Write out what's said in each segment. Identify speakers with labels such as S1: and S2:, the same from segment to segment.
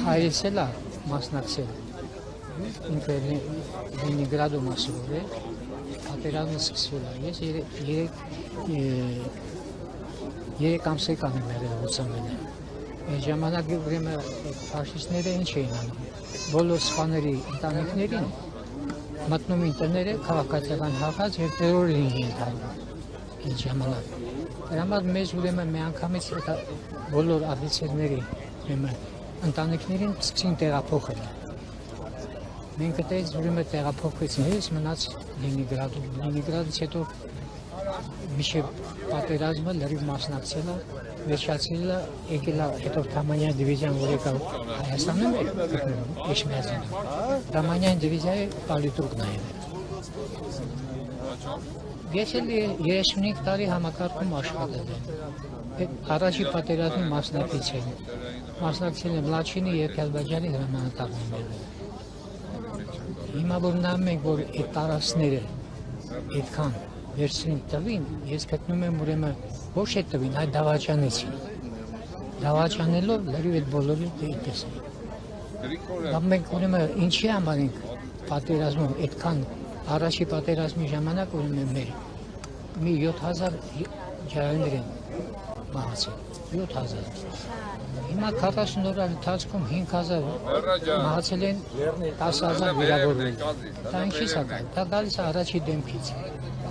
S1: հայրս էլ է մասնակցել ինքը Լենինգրադում ասում է պատերազմը սկսվել է ես երեք ամսական եմ եղել ուսանելը այդ ժամանակ ուրեմն ֆաշիստները ինչ էին անում բոլոր սպաների ընտանիքներին մտնում էին տները քաղաքացիական հաղթած եւ տերոր էին ենթարկում այդ ժամանակ դրա համար մեզ ուրեմն մի անգամից բոլոր աֆիցերների ուրեմն ընտանիքներին սկսին տեղափոխել մենք այդպես ուրեմն տեղափոխվեցին ես մնաց Լենինգրադում Լենինգրադից հետո միշտ պատերազմը լրիվ մասնակցել է վերջացել է եկել է հետո Թամանյան դիվիզիան որ եկավ Հայաստանում Էշմիածին Թամանյան դիվիզիայի պալիտրուկն է ես էլ 35 տարի համակարգում աշխատել եմ առաջի պատերազմի մասնակցել եմ Լաչինի և Ադրբեջանի հրամանատարն եմ հիմա որ նայում ենք որ այդ տարածքները այդքան վերցրին տվին ես գտնում եմ ուրեմն ոչ է տվին այլ դավաճանեցին դավաճանելով լրիվ այդ բոլորը այդպես է մենք ուրեմն ինչի համար ենք պատերազմում այդքան առաջի պատերազմի ժամանակ ուրեմն մեր մի 7000 ջահելներ են մահացել 7000 հիմա 40 օր ընթացքում 5000 մահացել են 10000 վիրավորվել դա ինչի՞ց է դա գալիս է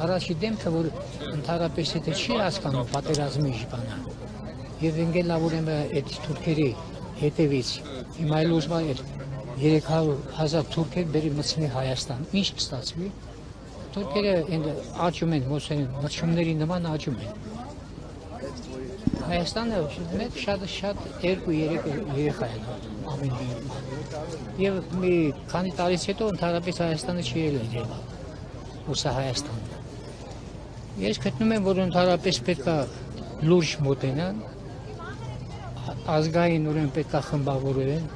S1: առաջի դեմքը որ ընդհանրապես եթե չի հասկանում պատերազմի բանը եւ ընկել ուրեմն այդ թուրքերի հետևից հիմա էլ ուզում է 300,000 թուրքեր բերի մտցնի Հայաստան ինչ կստացվի թուրքերը աճում են մրցումների նման աճում են Հայաստանը մեկ շատ 2-3 երեխա է ամեն դեպքում եւ մի քանի տարից հետո ընդհանրապես Հայաստանը չի ելել ուսա Հայաստանը ես գտնում եմ որ ընդհանրապես պետք է լուրջ մոտենան ազգային ուրեմն պետք է խմբավորվեն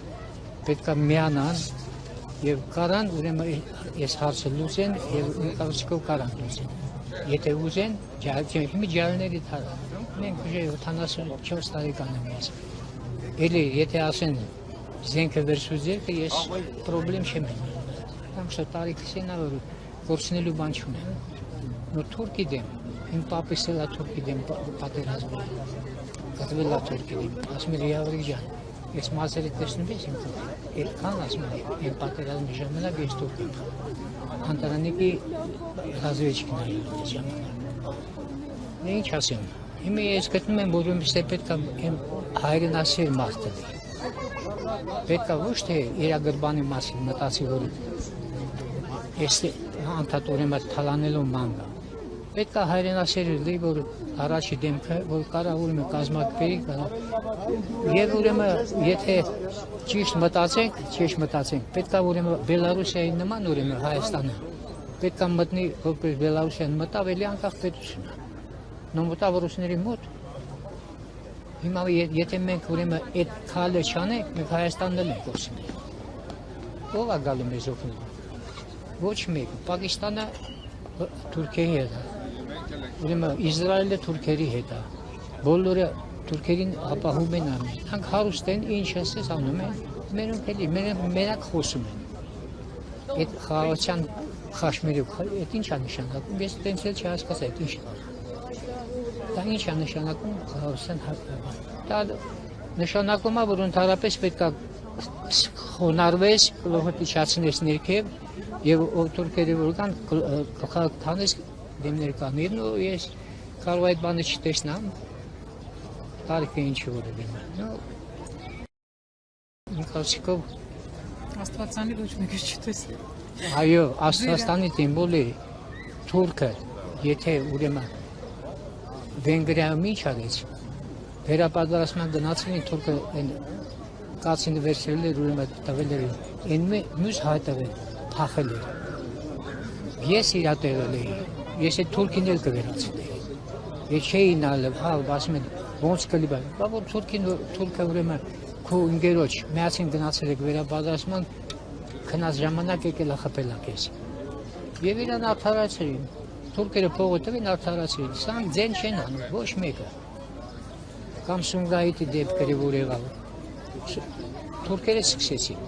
S1: պետք է միանան եւ կարան ուրեմն ես հարցը լուծեն եւ կարծիքով կարան լուծեն եթե ուզեն հիմա ջահելների թարը մենք ուժը 74 տարեկան եմ ես էլի եթե ասեն զենքը վերցուց եկը ես պրոբլեմ չեմ անում что տարիքս են որ գործնելու բան չունեմ նո թուրքի դեմ իմ պապս էլ է թուրքի դեմ պատերազմում գտվել է թուրքի դեմ ասում է Յավրիկ ջան ես մասերը տեսնում ես ինքը այդքան ասում է իմ պատերազմի ժամանակ ես թուրք եմ Անտարանիկի ռազվեչքն է այդ ժամանակ ինչ ասեմ հիմա ես գտնում եմ որ ումստե պետք է հայրենասեր մարդ պետք է ոչ թե իր գրբանի մասին մտածի որ ես անդադորեն թալանելով մանգա պետք է հայրենասեր լինի որ առաջի դեմքը որ կարա ուրեմն կազմակերպի եւ ուրեմն եթե ճիշտ մտածենք պետք է ուրեմն Բելարուսիայի նման ուրեմն Հայաստանը պետք է մտնի որպես Բելարուսիան մտավ էլի անկախ պետություն նո մտավ ռուսների մոտ հիմա եթե մենք ուրեմն այդ քալը չանենք մենք Հայաստանն էլ ենք կորցնել ով է գալու մեզ օգնել ոչ մեկ Պակիստանը Թուրքիայի հետ ուրեմն Իսրայելը թուրքերի հետ է բոլորը թուրքերին ապահովում են ամեն նրանք հարուստ են ինչ ասես անում են մերոնք էլի մենակ խոսում են այդ խաղաղության խաշմերով այդ ինչ է նշանակում ես տենց էլ չհասկացա այդ ինչ դա ինչ է նշանակում խաղաղության դա նշանակում է որ ընդհանրապես պետք է խոնարհվես գլուխը ներքև եւ թուրքերը որ կան խաղաղ թանես դեմներ կանին ու ես կարող այդ բանը չտեսնամ տարիքը ինչի որ է նո Նիկոլսկով
S2: Աստվածանի ոչ մեկը չտեսնի
S1: այո Աստվածանի տեմ բոլի թուրքը եթե ուրեմն Վենգրիայում ինչ արեց վերապատրաստման գնացին թուրքը կացին վերցրել էր ուրեմն տվել էր այն մյուս հայտվել փախել էր ես իրա տեղել էի ես այդ թուրքին էլ կվերացնեի ես չէի նայել ասում եմ ոնց կլի բա որ թուրքը ուրեմն քո ընկերոջ միացին գնացել եք վերապատրաստման քնած ժամանակ եկել է խփել ակես եւ իրան արդարացրին թուրքերը փողը տվին արդարացրին սրանք ձեն չեն անում ոչ մեկը կամ Սումգայիթի դեպքերը որ եղավ թուրքերը սկսեցին։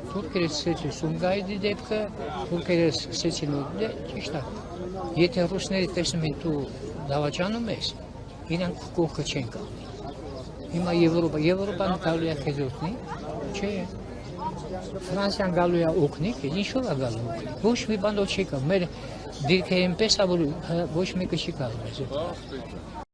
S1: Թուրքերը սկսեցին Սումգայիդի դեպքը, թուրքերը սկսեցին ու ճիշտ է։ Եթե ռուսները տեսնում են դու դավաճանում ես, իրանք կողքը չեն կանգնի։ Հիմա Եվրոպան գալու է քեզոտնի, չէ։ Ֆրանսիան գալու է օգնի, ինչու՞ է գալու օգնի։ Ոչ մի բան չի կա, մեր դիրքը այնպես է, որ ոչ մեկը չի կարող։